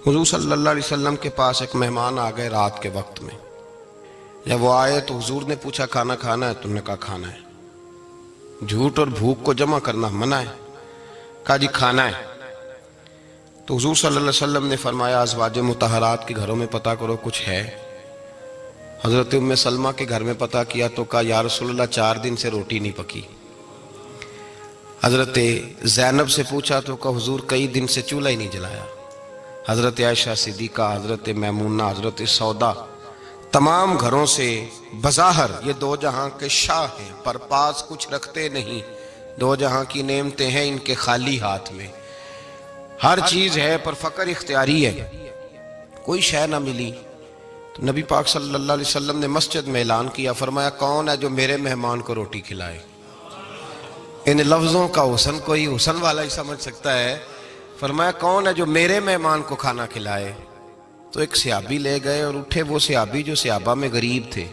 حضور صلی اللہ علیہ وسلم کے پاس ایک مہمان آ گئے رات کے وقت میں. جب وہ آئے تو حضور نے پوچھا کھانا کھانا ہے؟ تم نے کہا کھانا ہے. جھوٹ اور بھوک کو جمع کرنا منع ہے. کہا جی کھانا ہے. تو حضور صلی اللہ علیہ وسلم نے فرمایا ازواج مطہرات کے گھروں میں پتہ کرو کچھ ہے. حضرت ام سلمہ کے گھر میں پتہ کیا تو کہا یا رسول اللہ 4 دن سے روٹی نہیں پکی. حضرت زینب سے پوچھا تو کہا حضور کئی دن سے چولہا ہی نہیں جلایا. حضرت عائشہ صدیقہ، حضرت میمونہ، حضرت سودا، تمام گھروں سے بظاہر یہ 2 جہاں کے شاہ ہیں پر پاس کچھ رکھتے نہیں. 2 جہاں کی نعمتیں ہیں ان کے خالی ہاتھ میں. ہر چیز ہے پر فقر اختیاری ہے. کوئی شے نہ ملی تو نبی پاک صلی اللہ علیہ وسلم نے مسجد میں اعلان کیا، فرمایا کون ہے جو میرے مہمان کو روٹی کھلائے؟ ان لفظوں کا حسن کوئی حسن والا ہی سمجھ سکتا ہے. فرمایا کون ہے جو میرے مہمان کو کھانا کھلائے؟ تو ایک صحابی لے گئے اور اٹھے وہ صحابی جو صحابہ میں غریب تھے،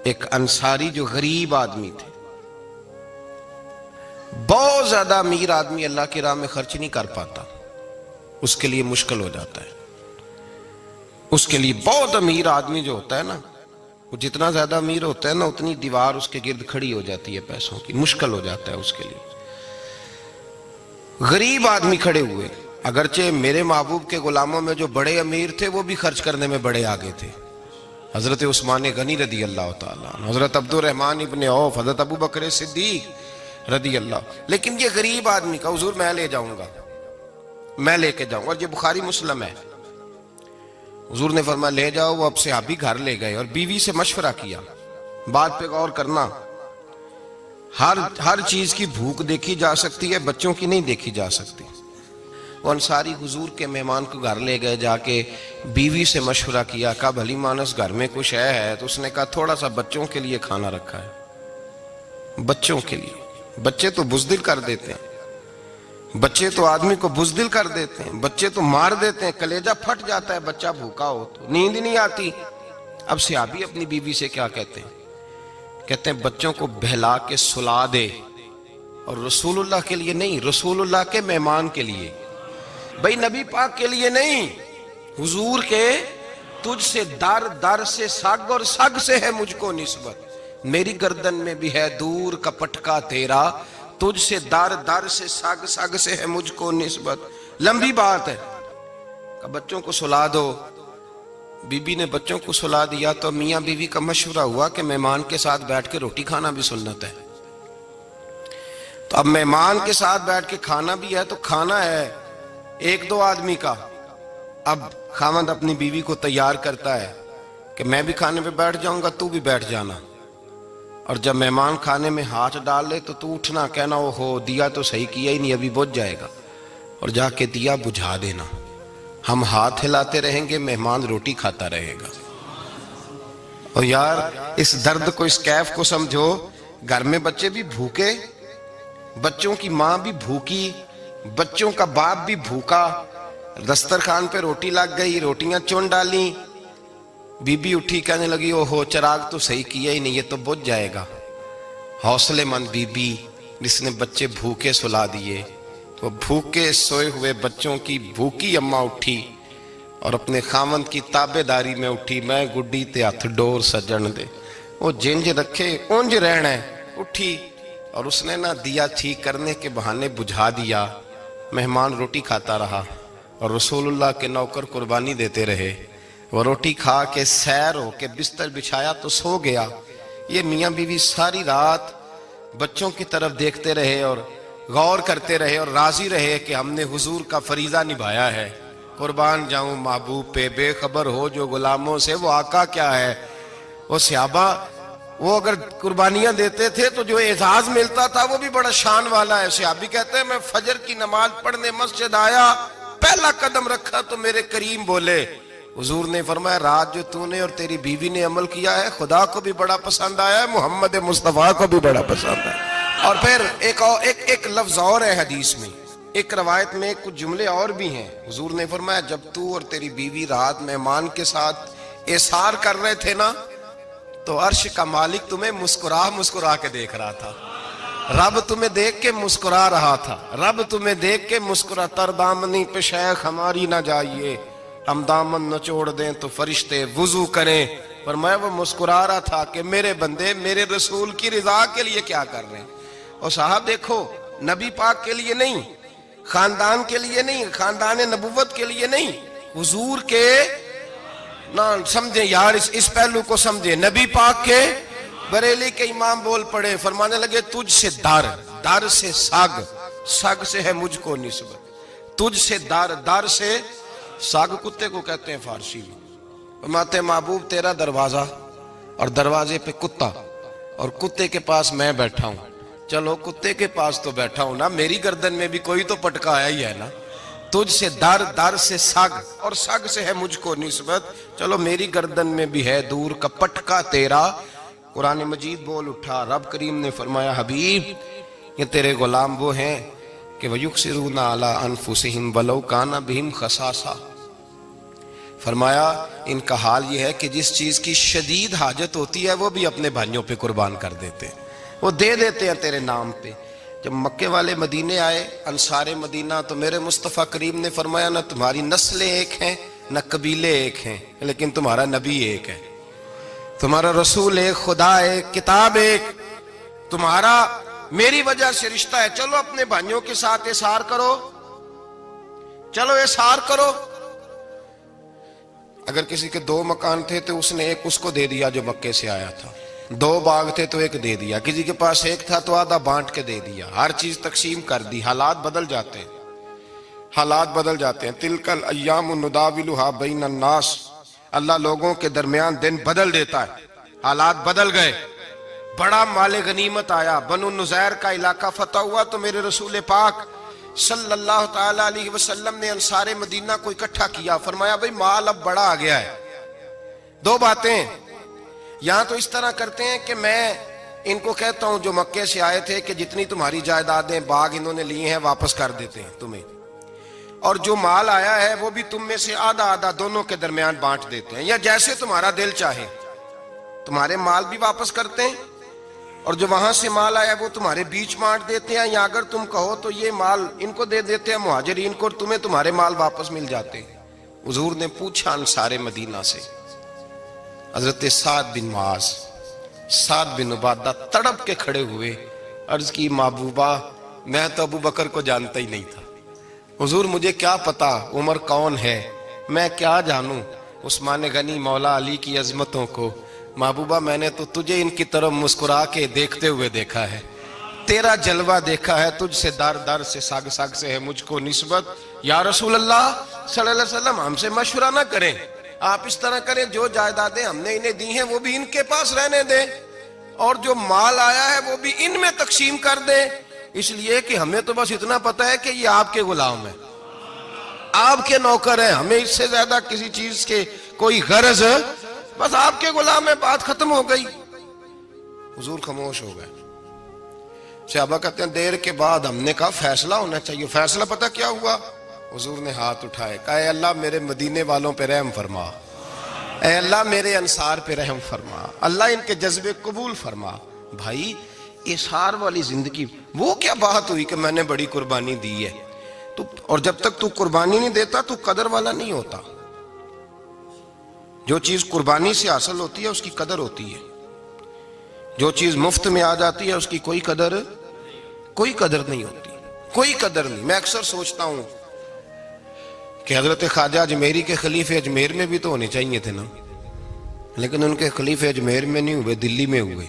ایک انصاری جو غریب آدمی تھے. بہت زیادہ امیر آدمی اللہ کی راہ میں خرچ نہیں کر پاتا، اس کے لیے مشکل ہو جاتا ہے. اس کے لیے بہت امیر آدمی جو ہوتا ہے نا، وہ جتنا زیادہ امیر ہوتا ہے نا اتنی دیوار اس کے گرد کھڑی ہو جاتی ہے پیسوں کی، مشکل ہو جاتا ہے اس کے لیے. غریب آدمی کھڑے ہوئے. اگرچہ میرے محبوب کے غلاموں میں جو بڑے امیر تھے وہ بھی خرچ کرنے میں بڑے آگے تھے. حضرت عثمان غنی رضی اللہ تعالیٰ عنہ، حضرت عبد الرحمن ابن عوف، حضرت ابو بکر صدیق رضی اللہ. لیکن یہ غریب آدمی کا حضور میں لے جاؤں گا، میں لے کے جاؤں گا. اور یہ بخاری مسلم ہے. حضور نے فرمایا لے جاؤ. وہ اب صحابی گھر لے گئے اور بیوی سے مشورہ کیا. بات پہ غور کرنا، ہر چیز کی بھوک دیکھی جا سکتی ہے، بچوں کی نہیں دیکھی جا سکتی. وہ انصاری حضور کے مہمان کو گھر لے گئے، جا کے بیوی سے مشورہ کیا. کہا بھلی مانس گھر میں کچھ ہے؟ تو اس نے کہا تھوڑا سا بچوں کے لیے کھانا رکھا ہے. بچوں کے لیے. بچے تو بزدل کر دیتے ہیں، بچے تو آدمی کو بزدل کر دیتے ہیں، بچے تو مار دیتے ہیں، کلیجہ پھٹ جاتا ہے بچہ بھوکا ہو تو، نیند ہی نہیں آتی. اب صحابی اپنی بیوی سے کیا کہتے ہیں؟ کہتے ہیں بچوں کو بہلا کے سلا دے. اور رسول اللہ کے لیے نہیں، رسول اللہ کے مہمان کے لیے. بھئی نبی پاک کے لیے نہیں، حضور کے. تجھ سے در در سے سگ اور سگ سے ہے مجھ کو نسبت. میری گردن میں بھی ہے دور کا پٹکا تیرا، تجھ سے در در سے سگ سگ سے ہے مجھ کو نسبت. لمبی بات ہے. کہ بچوں کو سلا دو. بی بی نے بچوں کو سلا دیا تو میاں بیوی کا مشورہ ہوا کہ مہمان کے ساتھ بیٹھ کے روٹی کھانا بھی سنت ہے. تو اب مہمان کے ساتھ بیٹھ کے کھانا بھی ہے تو کھانا ہے 1-2 آدمی کا. اب خاوند اپنی بیوی کو تیار کرتا ہے کہ میں بھی کھانے پہ بیٹھ جاؤں گا، تو بھی بیٹھ جانا. اور جب مہمان کھانے میں ہاتھ ڈال لے تو اٹھنا، کہنا او ہو دیا تو صحیح کیا ہی نہیں، ابھی بجھ جائے گا. اور جا کے دیا بجھا دینا. ہم ہاتھ ہلاتے رہیں گے، مہمان روٹی کھاتا رہے گا. اور یار اس درد کو، اس کیف کو سمجھو. گھر میں بچے بھی بھوکے، بچوں کی ماں بھی بھوکی، بچوں کا باپ بھی بھوکا. دسترخوان پہ روٹی لگ گئی، روٹیاں چن ڈالی. بی بی اٹھی کہنے لگی او ہو چراغ تو صحیح کیا ہی نہیں، یہ تو بجھ جائے گا. حوصلے مند بی بی جس نے بچے بھوکے سلا دیے. وہ بھوکے سوئے ہوئے بچوں کی بھوکی اماں اٹھی اور اپنے خاوند کی تابع داری میں اٹھی. میں گڈی تے ہتھ ڈور سجن دے، وہ جنج رکھے اونج رہنا ہے. اٹھی اور اس نے نہ دیا ٹھیک کرنے کے بہانے بجھا دیا. مہمان روٹی کھاتا رہا اور رسول اللہ کے نوکر قربانی دیتے رہے. وہ روٹی کھا کے سیر ہو کے بستر بچھایا تو سو گیا. یہ میاں بیوی ساری رات بچوں کی طرف دیکھتے رہے اور غور کرتے رہے اور راضی رہے کہ ہم نے حضور کا فریضہ نبھایا ہے. قربان جاؤں محبوب پہ، بے خبر ہو جو غلاموں سے وہ آقا کیا ہے. وہ صحابہ وہ اگر قربانیاں دیتے تھے تو جو اعزاز ملتا تھا وہ بھی بڑا شان والا ہے. صحابی کہتے ہیں میں فجر کی نماز پڑھنے مسجد آیا، پہلا قدم رکھا تو میرے کریم بولے. حضور نے فرمایا رات جو تو نے اور تیری بیوی نے عمل کیا ہے خدا کو بھی بڑا پسند آیا ہے، محمد مصطفیٰ کو بھی بڑا پسند ہے. اور پھر ایک لفظ اور ہے حدیث میں، ایک روایت میں کچھ جملے اور بھی ہیں. حضور نے فرمایا جب تو اور تیری بیوی رات مہمان کے ساتھ ایثار کر رہے تھے نا تو عرش کا مالک تمہیں مسکرا مسکرا کے دیکھ رہا تھا. رب تمہیں دیکھ کے مسکرا رہا تھا، رب تمہیں دیکھ کے مسکرا، تر دامنی پہ شیخ ہماری نہ جائیے، ہم دامن نچوڑ دیں تو فرشتے وضو کریں۔ پر میں وہ مسکرا رہا تھا کہ میرے بندے میرے رسول کی رضا کے لیے کیا کر رہے ہیں۔ اور صاحب دیکھو، نبی پاک کے لیے نہیں، خاندان کے لیے نہیں، خاندان نبوت کے لیے نہیں، حضور کے نہ سمجھیں یار، اس پہلو کو سمجھیں، نبی پاک کے بریلی کے امام بول پڑے، فرمانے لگے تجھ سے در، در سے سگ، سگ سے ہے مجھ کو نسبت، تجھ سے در، در سے سگ کتے کو کہتے ہیں فارسی میں۔ فرماتے محبوب تیرا دروازہ اور دروازے پہ کتا، اور کتے کے پاس میں بیٹھا ہوں، چلو کتے کے پاس تو بیٹھا ہوں نا، میری گردن میں بھی کوئی تو پٹکا آیا ہی ہے نا، تجھ سے در، در سے سگ، اور سگ سے ہے مجھ کو نسبت، چلو میری گردن میں بھی ہے دور کا پٹکا تیرا۔ قرآن مجید بول اٹھا، رب کریم نے فرمایا حبیب یہ تیرے غلام وہ ہیں کہ وَيُقْصِرُونَ عَلَىٰ أَنفُسِهِمْ وَلَوْ كَانَ بِهِمْ خَصَاصَةٌ، فرمایا ان کا حال یہ ہے کہ جس چیز کی شدید حاجت ہوتی ہے وہ بھی اپنے بھائیوں پہ قربان کر دیتے ہیں، وہ دے دیتے ہیں تیرے نام پہ۔ جب مکے والے مدینے آئے، انصار مدینہ، تو میرے مصطفیٰ کریم نے فرمایا نہ تمہاری نسلیں ایک ہیں نہ قبیلے ایک ہیں، لیکن تمہارا نبی ایک ہے، تمہارا رسول ایک، خدا ایک، کتاب ایک، تمہارا میری وجہ سے رشتہ ہے، چلو اپنے بھائیوں کے ساتھ احسار کرو، چلو احسار کرو۔ اگر کسی کے 2 مکان تھے تو اس نے ایک اس کو دے دیا جو مکے سے آیا تھا، 2 باغ تھے تو ایک دے دیا، کسی کے پاس ایک تھا تو آدھا بانٹ کے دے دیا، ہر چیز تقسیم کر دی۔ حالات بدل جاتے ہیں، حالات بدل جاتے ہیں۔ تلک الایام نداولها بین الناس، اللہ لوگوں کے درمیان دن بدل دیتا ہے، حالات بدل گئے، بڑا مال غنیمت آیا، بنو نزیر کا علاقہ فتح ہوا تو میرے رسول پاک صلی اللہ تعالی علیہ وسلم نے انصار مدینہ کو اکٹھا کیا، فرمایا بھئی مال اب بڑا آ گیا ہے، 2 باتیں، یہاں تو اس طرح کرتے ہیں کہ میں ان کو کہتا ہوں جو مکے سے آئے تھے کہ جتنی تمہاری جائیدادیں باغ انہوں نے لیے ہیں واپس کر دیتے ہیں تمہیں، اور جو مال آیا ہے وہ بھی تم میں سے آدھا آدھا دونوں کے درمیان بانٹ دیتے ہیں، یا جیسے تمہارا دل چاہے، تمہارے مال بھی واپس کرتے ہیں اور جو وہاں سے مال آیا وہ تمہارے بیچ بانٹ دیتے ہیں، یا اگر تم کہو تو یہ مال ان کو دے دیتے ہیں مہاجرین کو، اور تمہیں تمہارے مال واپس مل جاتے ہیں۔ حضور نے پوچھا انصار مدینہ سے، حضرت سعد بن معاذ، سعد بن عبادہ تڑپ کے کھڑے ہوئے، عرض کی محبوبہ میں تو ابو بکر کو جانتا ہی نہیں تھا، حضور مجھے کیا پتا عمر کون ہے، میں کیا جانوں عثمان غنی مولا علی کی عظمتوں کو، محبوبہ میں نے تو تجھے ان کی طرف مسکرا کے دیکھتے ہوئے دیکھا ہے، تیرا جلوہ دیکھا ہے، تجھ سے در در سے ساگ ساگ سے ہے مجھ کو نسبت۔ یا رسول اللہ صلی اللہ علیہ وسلم ہم سے مشورہ نہ کریں، آپ اس طرح کریں جو جائیدادیں ہم نے انہیں دی ہیں وہ بھی ان کے پاس رہنے دیں، اور جو مال آیا ہے وہ بھی ان میں تقسیم کر دیں، اس لیے کہ ہمیں تو بس اتنا پتہ ہے کہ یہ آپ کے غلام ہیں، آپ کے نوکر ہیں، ہمیں اس سے زیادہ کسی چیز کے کوئی غرض، بس آپ کے غلام ہے، بات ختم ہو گئی۔ حضور خاموش ہو گئے۔ صحابہ کہتے ہیں دیر کے بعد ہم نے کہا فیصلہ ہونا چاہیے، فیصلہ پتہ کیا ہوا؟ حضور نے ہاتھ اٹھائے، کہا اے اللہ میرے مدینے والوں پہ رحم فرما، اے اللہ میرے انصار پہ رحم فرما، اللہ ان کے جذبے قبول فرما۔ بھائی احسار والی زندگی وہ کیا بات ہوئی کہ میں نے بڑی قربانی دی ہے، اور جب تک تو قربانی نہیں دیتا تو قدر والا نہیں ہوتا۔ جو چیز قربانی سے حاصل ہوتی ہے اس کی قدر ہوتی ہے، جو چیز مفت میں آ جاتی ہے اس کی کوئی قدر نہیں ہوتی، کوئی قدر نہیں۔ میں اکثر سوچتا ہوں کہ حضرت خواجہ اجمیری کے خلیفے اجمیر میں بھی تو ہونے چاہیے تھے نا، لیکن ان کے خلیفے اجمیر میں نہیں ہوئے، دلی میں ہوئے۔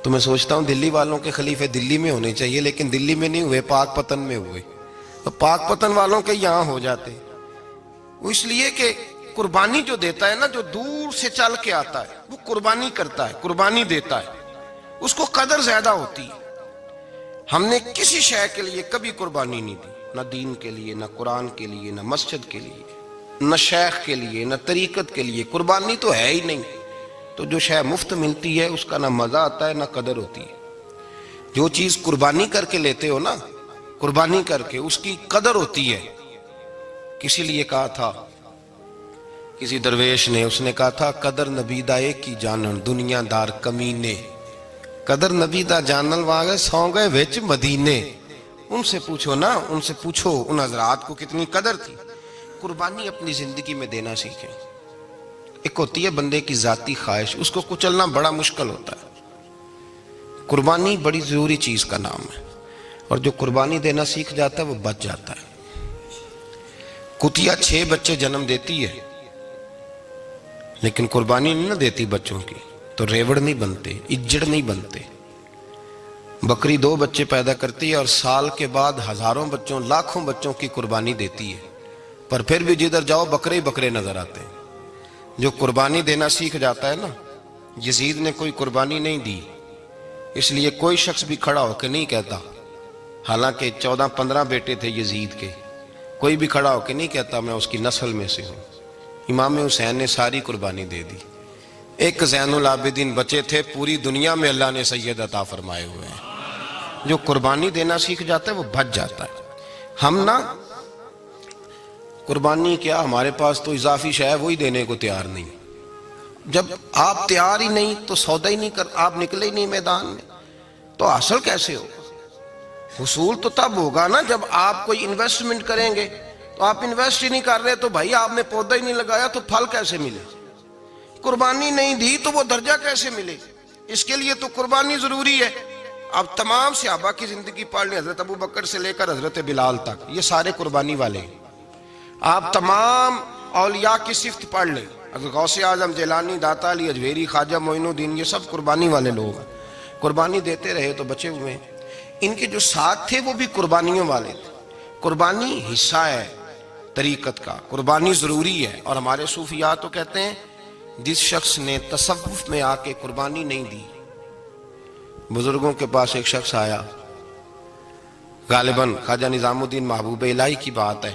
تو میں سوچتا ہوں دلی والوں کے خلیفے دلی میں ہونے چاہیے، لیکن دلی میں نہیں ہوئے، پاک پتن میں ہوئے، تو پاک پتن والوں کے یہاں ہو جاتے۔ وہ اس لیے کہ قربانی جو دیتا ہے نا، جو دور سے چل کے آتا ہے وہ قربانی کرتا ہے، قربانی دیتا ہے، اس کو قدر زیادہ ہوتی ہے۔ ہم نے کسی شے کے لیے کبھی قربانی نہیں دی، نہ دین کے لیے، نہ قرآن کے لیے، نہ مسجد کے لیے، نہ شیخ کے لیے، نہ طریقت کے لیے، قربانی تو ہے ہی نہیں۔ تو جو شے مفت ملتی ہے اس کا نہ مزہ آتا ہے نہ قدر ہوتی ہے۔ جو چیز قربانی کر کے لیتے ہو نا، قربانی کر کے، اس کی قدر ہوتی ہے۔ کسی لیے کہا تھا کسی درویش نے، اس نے کہا تھا قدر نبیدہ ایک کی جانن دنیا دار کمینے، قدر نبی دا جانل واگے سو گئے وچ مدینے. ان سے پوچھو نا، ان سے پوچھو ان حضرات کو کتنی قدر تھی. قربانی اپنی زندگی میں دینا سیکھیں. ایک ہوتی ہے بندے کی ذاتی خواہش، اس کو کچلنا بڑا مشکل ہوتا ہے. قربانی بڑی ضروری چیز کا نام ہے، اور جو قربانی دینا سیکھ جاتا ہے وہ بچ جاتا ہے. کتیا 6 بچے جنم دیتی ہے لیکن قربانی نہیں نہ دیتی بچوں کی، تو ریوڑ نہیں بنتے، اجڑ نہیں بنتے. بکری 2 بچے پیدا کرتی ہے اور سال کے بعد ہزاروں بچوں، لاکھوں بچوں کی قربانی دیتی ہے، پر پھر بھی جدھر جاؤ بکرے ہی بکرے نظر آتے ہیں. جو قربانی دینا سیکھ جاتا ہے نا، یزید نے کوئی قربانی نہیں دی، اس لیے کوئی شخص بھی کھڑا ہو کے نہیں کہتا، حالانکہ 14-15 بیٹے تھے یزید کے، کوئی بھی کھڑا ہو کے نہیں کہتا میں اس کی نسل میں سے ہوں. امام حسین نے ساری قربانی دے دی. ایک زین العابدین بچے تھے، پوری دنیا میں اللہ نے سید عطا فرمائے ہوئے ہیں. جو قربانی دینا سیکھ جاتا ہے وہ بچ جاتا ہے. ہم نا قربانی کیا، ہمارے پاس تو اضافی شے ہے وہی دینے کو تیار نہیں. جب آپ تیار ہی نہیں تو سودا ہی نہیں کر، آپ نکلے ہی نہیں میدان میں، تو حاصل کیسے ہو؟ حصول تو تب ہوگا نا جب آپ کوئی انویسٹمنٹ کریں گے. تو آپ انویسٹ ہی نہیں کر رہے تو بھائی آپ نے پودا ہی نہیں لگایا تو پھل کیسے ملے؟ قربانی نہیں دی تو وہ درجہ کیسے ملے؟ اس کے لیے تو قربانی ضروری ہے. اب تمام صحابہ کی زندگی پڑھ لیں، حضرت ابو بکر سے لے کر حضرت بلال تک، یہ سارے قربانی والے ہیں. آپ تمام اولیاء کی صفت پڑھ لیں، غوث اعظم، جیلانی، داتا علی اجویری، خواجہ معین الدین، یہ سب قربانی والے لوگ ہیں. قربانی دیتے رہے تو بچے ہوئے ہیں. ان کے جو ساتھ تھے وہ بھی قربانیوں والے تھے. قربانی حصہ ہے طریقت کا، قربانی ضروری ہے. اور ہمارے صوفیاء تو کہتے ہیں جس شخص نے تصوف میں آ کے قربانی نہیں دی. بزرگوں کے پاس ایک شخص آیا، غالباً خواجہ نظام الدین محبوب الہی کی بات ہے،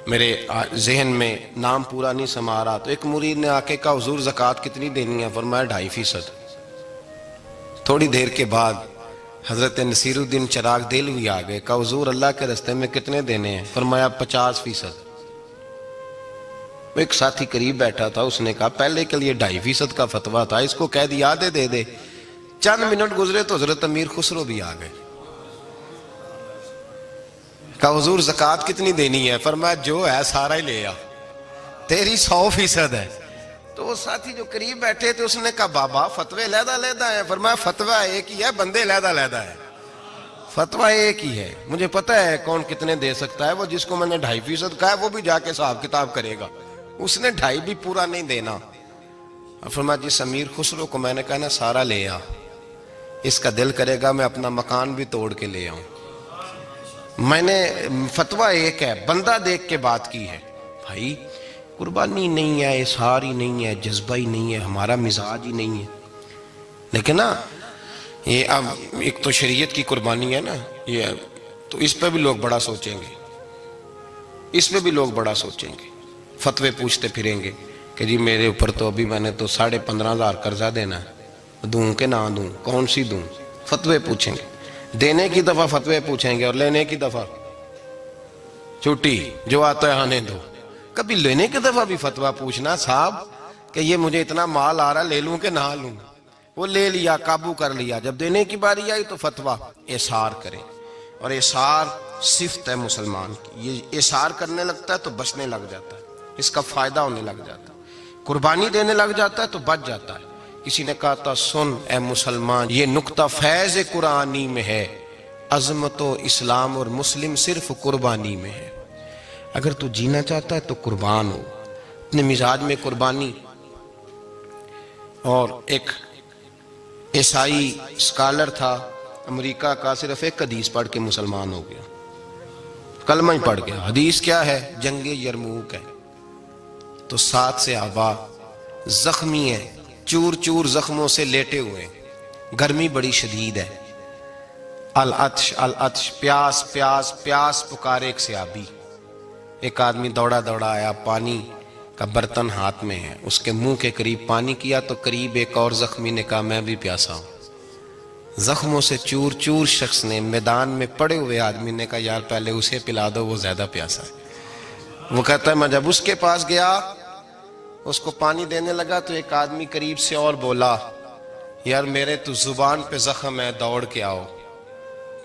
میرے ذہن میں نام پورا نہیں سما رہا. تو ایک مرید نے آ کے کہا حضور زکوٰۃ کتنی دینی ہے؟ فرمایا 2.5%. تھوڑی دیر کے بعد حضرت نصیر الدین چراغ دہلوی آ گئے، کہا حضور اللہ کے راستے میں کتنے دینے ہیں؟ فرمایا 50%. ایک ساتھی قریب بیٹھا تھا، اس نے کہا پہلے کے لیے 2.5% کا فتویٰ تھا، اس کو کہہ دیا دے دے. چند منٹ گزرے تو حضرت امیر خسرو بھی آ گئے، کہا حضور زکوٰۃ کتنی دینی ہے؟ فرمایا جو ہے سارا ہی لے آ، تیری 100% ہے. تو وہ ساتھی جو قریب بیٹھے تھے اس نے کہا بابا فتوے علیحدہ علیحدہ ہیں. فرمایا فتویٰ ایک ہی ہے، بندے علیحدہ علیحدہ ہے. فتویٰ ایک ہی ہے، مجھے پتہ ہے کون کتنے دے سکتا ہے. وہ جس کو میں نے 2.5% کہا ہے وہ بھی جا کے حساب کتاب کرے گا، اس نے 2.5 بھی پورا نہیں دینا. فرمایا جس امیر خسرو کو میں نے کہا نا سارا لے آ، اس کا دل کرے گا میں اپنا مکان بھی توڑ کے لے آؤں. میں نے فتویٰ ایک ہے، بندہ دیکھ کے بات کی ہے. بھائی قربانی نہیں ہے، اظہار ہی نہیں ہے، جذبہ ہی نہیں ہے، ہمارا مزاج ہی نہیں ہے. لیکن نا یہ اب ایک تو شریعت کی قربانی ہے نا، یہ تو اس پہ بھی لوگ بڑا سوچیں گے، اس پہ بھی لوگ بڑا سوچیں گے. فتوے پوچھتے پھریں گے کہ جی میرے اوپر تو ابھی میں نے تو 15,500 قرضہ دینا ہے، دوں کہ نہ دوں، کون سی دوں؟ فتوے پوچھیں گے. دینے کی دفعہ فتوے پوچھیں گے اور لینے کی دفعہ چھٹی، جو آتا ہے آنے دو. کبھی لینے کی دفعہ بھی فتویٰ پوچھنا صاحب کہ یہ مجھے اتنا مال آ رہا لے لوں کہ نہ لوں. وہ لے لیا، قابو کر لیا. جب دینے کی باری آئی تو فتویٰ احصار کریں. اور احصار صفت ہے مسلمان کی، یہ احصار کرنے لگتا ہے تو بچنے لگ جاتا ہے، اس کا فائدہ ہونے لگ جاتا ہے. قربانی دینے لگ جاتا ہے تو بچ جاتا ہے. کسی نے کہا تھا سن اے مسلمان، یہ نکتہ فیض قرآنی میں ہے، عظمت و اسلام اور مسلم صرف قربانی میں ہے. اگر تو جینا چاہتا ہے تو قربان ہو، اپنے مزاج میں قربانی. اور ایک عیسائی اسکالر تھا امریکہ کا، صرف ایک حدیث پڑھ کے مسلمان ہو گیا، کلمہ ہی پڑھ گیا. حدیث کیا ہے؟ جنگ یرموک ہے. تو 7 صحابہ زخمی ہیں، چور چور زخموں سے لیٹے ہوئے، گرمی بڑی شدید ہے. العطش العطش، پیاس پیاس پیاس پکارے ایک صحابی. ایک آدمی دوڑا دوڑا آیا، پانی کا برتن ہاتھ میں ہے، اس کے منہ کے قریب پانی کیا تو قریب ایک اور زخمی نے کہا میں بھی پیاسا ہوں. زخموں سے چور چور شخص نے، میدان میں پڑے ہوئے آدمی نے کہا یار پہلے اسے پلا دو، وہ زیادہ پیاسا ہے. وہ کہتا ہے میں جب اس کے پاس گیا، اس کو پانی دینے لگا تو ایک آدمی قریب سے اور بولا یار میرے تو زبان پہ زخم ہے، دوڑ کے آؤ،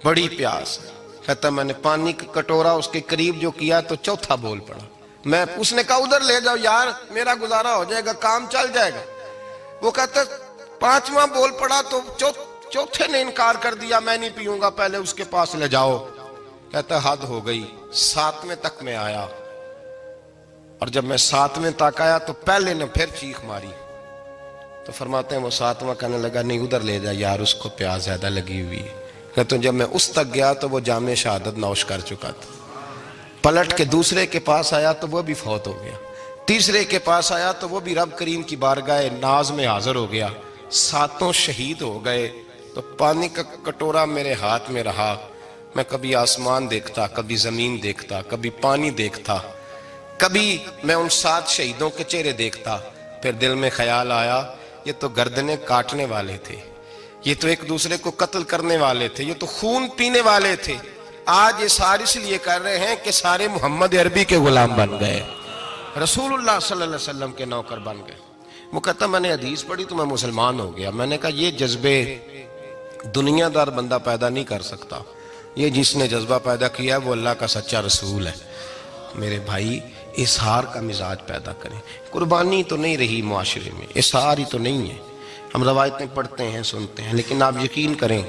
بڑی پیاس ہے۔ کہتا میں نے پانی کا کٹورا اس کے قریب جو کیا تو چوتھا بول پڑا۔ میں اس نے کہا ادھر لے جاؤ یار، میرا گزارا ہو جائے گا، کام چل جائے گا۔ وہ کہتا پانچواں بول پڑا تو چوتھے نے انکار کر دیا، میں نہیں پیوں گا، پہلے اس کے پاس لے جاؤ۔ کہتا حد ہو گئی۔ ساتویں تک میں آیا، اور جب میں ساتویں تک آیا تو پہلے نے پھر چیخ ماری۔ تو فرماتے ہیں وہ ساتواں کہنے لگا نہیں ادھر لے جا یار، اس کو پیاس زیادہ لگی ہوئی ہے۔ کہتے ہیں جب میں اس تک گیا تو وہ جام شہادت نوش کر چکا تھا۔ پلٹ کے دوسرے کے پاس آیا تو وہ بھی فوت ہو گیا۔ تیسرے کے پاس آیا تو وہ بھی رب کریم کی بارگاہ ناز میں حاضر ہو گیا۔ ساتوں شہید ہو گئے۔ تو پانی کا کٹورا میرے ہاتھ میں رہا۔ میں کبھی آسمان دیکھتا، کبھی زمین دیکھتا، کبھی پانی دیکھتا، کبھی میں ان 7 شہیدوں کے چہرے دیکھتا۔ پھر دل میں خیال آیا یہ تو گردنیں کاٹنے والے تھے، یہ تو ایک دوسرے کو قتل کرنے والے تھے، یہ تو خون پینے والے تھے۔ آج یہ سارے اس لیے کر رہے ہیں کہ سارے محمد عربی کے غلام بن گئے، رسول اللہ صلی اللہ علیہ وسلم کے نوکر بن گئے۔ وہ کہتا میں نے حدیث پڑھی تو میں مسلمان ہو گیا۔ میں نے کہا یہ جذبے دنیا دار بندہ پیدا نہیں کر سکتا، یہ جس نے جذبہ پیدا کیا ہے وہ اللہ کا سچا رسول ہے۔ میرے بھائی اظہار کا مزاج پیدا کریں۔ قربانی تو نہیں رہی معاشرے میں، اظہار ہی تو نہیں ہے۔ ہم روایتیں پڑھتے ہیں، سنتے ہیں، لیکن آپ یقین کریں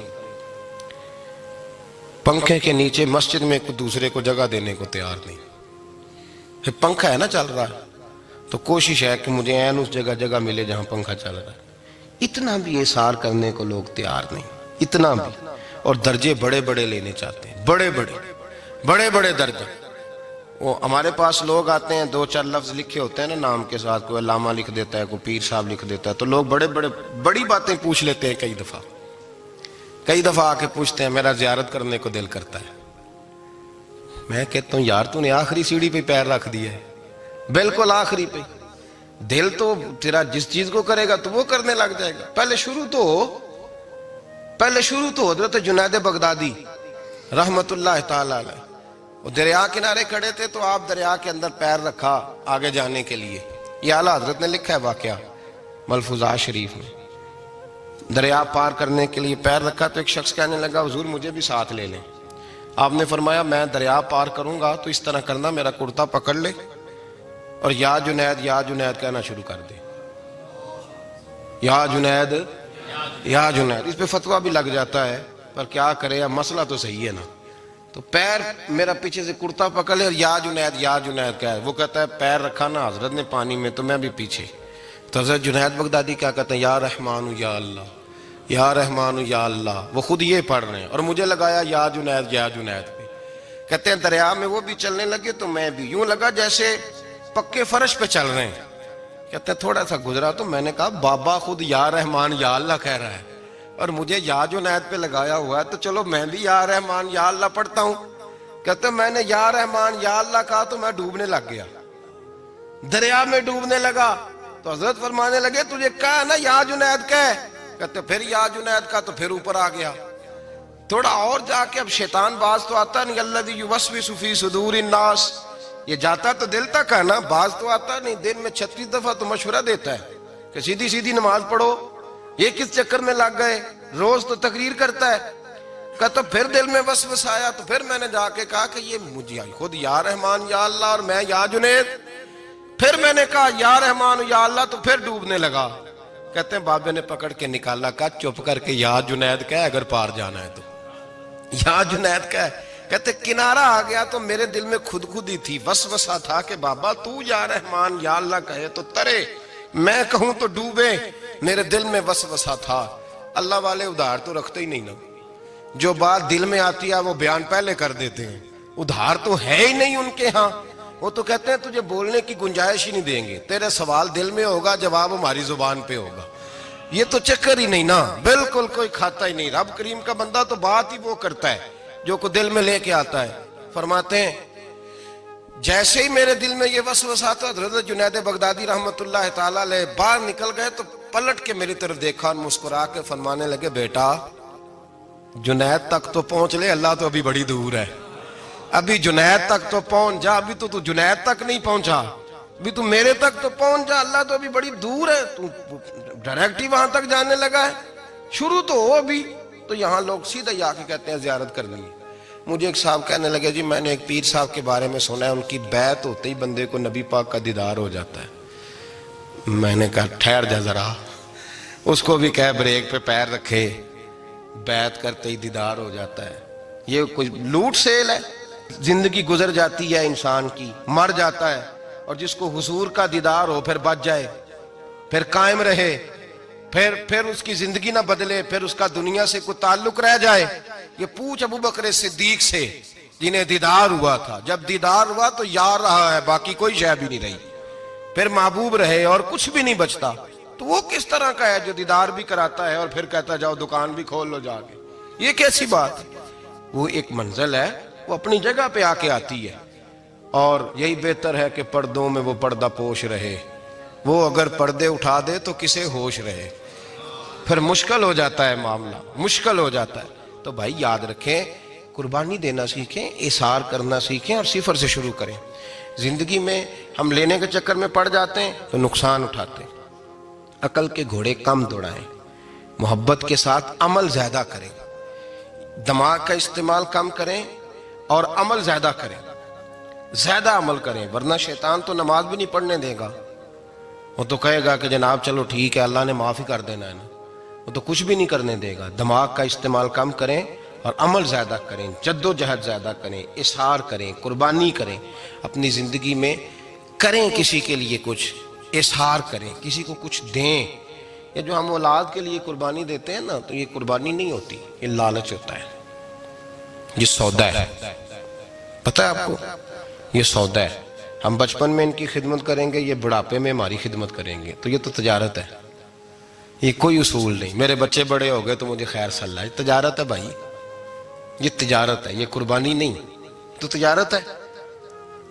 پنکھے کے نیچے مسجد میں ایک دوسرے کو جگہ دینے کو تیار نہیں۔ پھر پنکھا ہے نا چل رہا ہے تو کوشش ہے کہ مجھے عین اس جگہ ملے جہاں پنکھا چل رہا ہے۔ اتنا بھی اظہار کرنے کو لوگ تیار نہیں، اتنا بھی۔ اور درجے بڑے بڑے لینے چاہتے ہیں، بڑے بڑے درجے۔ وہ ہمارے پاس لوگ آتے ہیں، 2-4 لفظ لکھے ہوتے ہیں نا نام کے ساتھ، کوئی علامہ لکھ دیتا ہے، کوئی پیر صاحب لکھ دیتا ہے، تو لوگ بڑی باتیں پوچھ لیتے ہیں۔ کئی دفعہ آ کے پوچھتے ہیں میرا زیارت کرنے کو دل کرتا ہے۔ میں کہتا ہوں یار تو نے آخری سیڑھی پہ پیر رکھ دیا ہے، بالکل آخری پہ۔ دل تو تیرا جس چیز کو کرے گا تو وہ کرنے لگ جائے گا۔ پہلے شروع تو حضرت جنید بغدادی رحمت اللہ تعالی علیہ، وہ دریا کنارے کھڑے تھے تو آپ دریا کے اندر پیر رکھا آگے جانے کے لیے۔ یہ اعلیٰ حضرت نے لکھا ہے واقعہ ملفوظات شریف میں۔ دریا پار کرنے کے لیے پیر رکھا تو ایک شخص کہنے لگا حضور مجھے بھی ساتھ لے لیں۔ آپ نے فرمایا میں دریا پار کروں گا تو اس طرح کرنا، میرا کرتا پکڑ لے اور یا جنید یا جنید کہنا شروع کر دے۔ یا جنید یا جنید، اس پہ فتویٰ بھی لگ جاتا ہے، پر کیا کرے، اب مسئلہ تو صحیح ہے نا۔ تو پیر میرا پیچھے سے کرتا پکڑ لے اور یا جنید کہا ہے۔ وہ کہتا ہے پیر رکھا نا حضرت نے پانی میں تو میں بھی پیچھے۔ تو حضرت جنید بغدادی کیا کہتے ہیں یا رحمان یا اللہ، یا رحمان یا اللہ، وہ خود یہ پڑھ رہے ہیں اور مجھے لگایا یا جنید پہ۔ کہتے ہیں دریا میں وہ بھی چلنے لگے تو میں بھی، یوں لگا جیسے پکے فرش پہ چل رہے ہیں۔ کہتے ہیں تھوڑا سا گزرا تو میں نے کہا بابا خود یا رحمان یا اللہ کہہ رہا ہے اور مجھے یا جنید پہ لگایا ہوا ہے، تو چلو میں بھی یا رحمان یا اللہ پڑھتا ہوں۔ کہتے ہیں میں نے یا رحمان یا اللہ کہا تو میں ڈوبنے لگ گیا، دریا میں ڈوبنے لگا۔ تو حضرت فرمانے لگے تجھے کہا نا یا جنید کہہ، کہتے پھر یا جنید کا تو پھر اوپر آ گیا۔ تھوڑا اور جا کے اب شیطان باز تو آتا نہیں، الذی یوسوس فی صدور الناس، یہ جاتا تو دل تک ہے نا، باز تو آتا نہیں۔ دن میں 36 دفعہ تو مشورہ دیتا ہے کہ سیدھی نماز پڑھو، یہ کس چکر میں لگ گئے، روز تو تقریر کرتا ہے۔ کہتا پھر دل میں وسوسہ آیا تو پھر میں نے جا کے کہا کہ یہ مجھے خود یا رحمان یا اللہ اور میں یا جنید۔ پھر میں نے کہا یا رحمان یا اللہ تو پھر ڈوبنے لگا۔ کہتے ہیں بابے نے پکڑ کے نکالا، کہا چپ کر کے یا جنید کہہ اگر پار جانا ہے تو، یا جنید کہہ۔ کہتے کنارہ آ گیا تو میرے دل میں خود ہی تھی، وسوسہ تھا کہ بابا تو یا رحمان یا اللہ کہے تو ترے، میں کہوں تو ڈوبے۔ میرے دل میں وسوسہ تھا۔ اللہ والے ادھار تو رکھتے ہی نہیں نا، جو بات دل میں آتی ہے وہ بیان پہلے کر دیتے ہیں، ادھار تو ہے ہی نہیں ان کے ہاں۔ وہ تو کہتے ہیں تجھے بولنے کی گنجائش ہی نہیں دیں گے، تیرے سوال دل میں ہوگا جواب ہماری زبان پہ ہوگا۔ یہ تو چکر ہی نہیں نا، بالکل کوئی کھاتا ہی نہیں۔ رب کریم کا بندہ تو بات ہی وہ کرتا ہے جو کو دل میں لے کے آتا ہے۔ فرماتے ہیں جیسے ہی میرے دل میں یہ وسوسہ تھا، حضرت جنید بغدادی رحمت اللہ تعالی علیہ باہر نکل گئے تو پلٹ کے میری طرف دیکھا اور مسکرا کے فرمانے لگے بیٹا جنید تک تو پہنچ لے، اللہ تو ابھی بڑی دور ہے، ابھی جنید تک تو پہنچ جا، ابھی تو جنید تک نہیں پہنچا، ابھی تو میرے تک تو پہنچ جا، اللہ تو ابھی بڑی دور ہے، تو ڈائریکٹ ہی وہاں تک جانے لگا ہے۔ شروع تو ہو ابھی، تو یہاں لوگ سیدھا ہی آ کے کہتے ہیں زیارت کرنی ہے۔ مجھے ایک صاحب کہنے لگے جی میں نے ایک پیر صاحب کے بارے میں سنا ہے ان کی بیعت ہوتے ہی بندے کو نبی پاک کا دیدار ہو جاتا ہے۔ میں نے کہا ٹھہر جا ذرا، اس کو بھی کہہ بریک پہ پیر رکھے، بیعت کرتے ہی دیدار ہو جاتا ہے؟ یہ کوئی لوٹ سیل ہے؟ زندگی گزر جاتی ہے انسان کی، مر جاتا ہے، اور جس کو حضور کا دیدار ہو پھر بچ جائے، پھر قائم رہے، پھر اس کی زندگی نہ بدلے، پھر اس کا دنیا سے کوئی تعلق رہ جائے۔ یہ پوچھ ابو بکر صدیق سے جنہیں دیدار ہوا تھا، جب دیدار ہوا تو یار رہا ہے، باقی کوئی شے بھی نہیں رہی، پھر محبوب رہے اور کچھ بھی نہیں بچتا۔ تو وہ کس طرح کا ہے جو دیدار بھی کراتا ہے اور پھر کہتا جاؤ دکان بھی کھول لو جا کے؟ یہ کیسی بات؟ وہ ایک منزل ہے، وہ اپنی جگہ پہ آ کے آتی ہے، اور یہی بہتر ہے کہ پردوں میں وہ پردہ پوش رہے۔ وہ اگر پردے اٹھا دے تو کسے ہوش رہے؟ پھر مشکل ہو جاتا ہے معاملہ، مشکل ہو جاتا ہے۔ تو بھائی یاد رکھیں، قربانی دینا سیکھیں، اثار کرنا سیکھیں، اور صفر سے شروع کریں۔ زندگی میں ہم لینے کے چکر میں پڑ جاتے ہیں تو نقصان اٹھاتے ہیں۔ عقل کے گھوڑے کم دوڑائیں، محبت کے ساتھ عمل زیادہ کریں، دماغ کا استعمال کم کریں اور عمل زیادہ کریں، زیادہ عمل کریں، ورنہ شیطان تو نماز بھی نہیں پڑھنے دے گا۔ وہ تو کہے گا کہ جناب چلو ٹھیک ہے اللہ نے معاف ہی کر دینا ہے نا، وہ تو کچھ بھی نہیں کرنے دے گا۔ دماغ کا استعمال کم کریں اور عمل زیادہ کریں، جد و جہد زیادہ کریں، اظہار کریں، قربانی کریں، اپنی زندگی میں کریں، کسی کے لیے کچھ اظہار کریں، کسی کو کچھ دیں۔ یہ جو ہم اولاد کے لیے قربانی دیتے ہیں نا، تو یہ قربانی نہیں ہوتی، یہ لالچ ہوتا ہے، یہ سودا ہے۔ پتہ ہے آپ کو یہ سودا ہے؟ ہم بچپن میں ان کی خدمت کریں گے، یہ بڑھاپے میں ہماری خدمت کریں گے، تو یہ تو تجارت ہے، یہ کوئی اصول نہیں۔ میرے بچے بڑے ہو گئے تو مجھے خیر صلی اللہ، یہ تجارت ہے بھائی، یہ تجارت ہے، یہ قربانی نہیں، تو تجارت ہے۔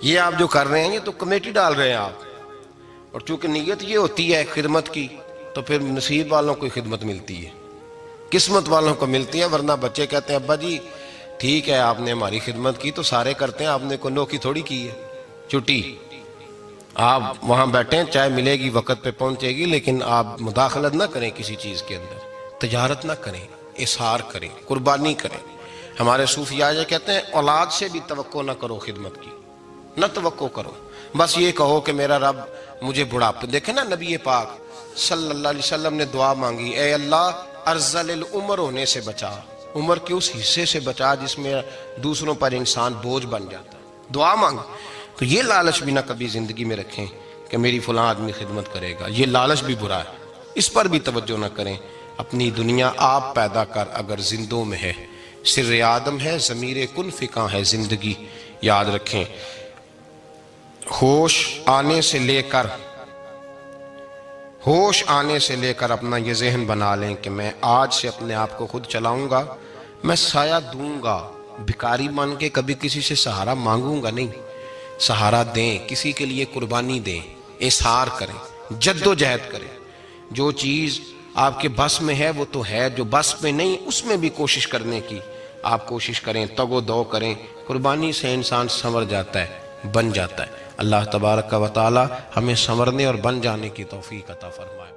یہ آپ جو کر رہے ہیں یہ تو کمیٹی ڈال رہے ہیں آپ، اور چونکہ نیت یہ ہوتی ہے خدمت کی، تو پھر نصیب والوں کو خدمت ملتی ہے، قسمت والوں کو ملتی ہے۔ ورنہ بچے کہتے ہیں ابا جی ٹھیک ہے آپ نے ہماری خدمت کی تو سارے کرتے ہیں، آپ نے کوئی نوکی تھوڑی کی ہے، چھٹی آپ وہاں بیٹھیں، چائے ملے گی وقت پہ پہنچے گی، لیکن آپ مداخلت نہ کریں کسی چیز کے اندر، تجارت نہ کریں، اظہار کریں، قربانی کریں۔ ہمارے صوفیاء یہ کہتے ہیں اولاد سے بھی توقع نہ کرو خدمت کی، نہ توقع کرو، بس یہ کہو کہ میرا رب مجھے بڑھاپے۔ دیکھیں نا نبی پاک صلی اللہ علیہ وسلم نے دعا مانگی، اے اللہ ارذل العمر ہونے سے بچا، عمر کے اس حصے سے بچا جس میں دوسروں پر انسان بوجھ بن جاتا ہے، دعا مانگ۔ تو یہ لالچ بھی نہ کبھی زندگی میں رکھیں کہ میری فلاں آدمی خدمت کرے گا، یہ لالچ بھی برا ہے، اس پر بھی توجہ نہ کریں۔ اپنی دنیا آپ پیدا کر اگر زندوں میں ہے، سر آدم ہے، ضمیر کن فکاں ہے زندگی، یاد رکھیں۔ ہوش آنے سے لے کر اپنا یہ ذہن بنا لیں کہ میں آج سے اپنے آپ کو خود چلاؤں گا، میں سایہ دوں گا، بھکاری مان کے کبھی کسی سے سہارا مانگوں گا نہیں، سہارا دیں، کسی کے لیے قربانی دیں، اظہار کریں، جد و جہد کریں۔ جو چیز آپ کے بس میں ہے وہ تو ہے، جو بس میں نہیں اس میں بھی کوشش کرنے کی آپ کوشش کریں، تگ و دو کریں۔ قربانی سے انسان سنور جاتا ہے، بن جاتا ہے۔ اللہ تبارک و تعالی ہمیں سنورنے اور بن جانے کی توفیق عطا فرمائے۔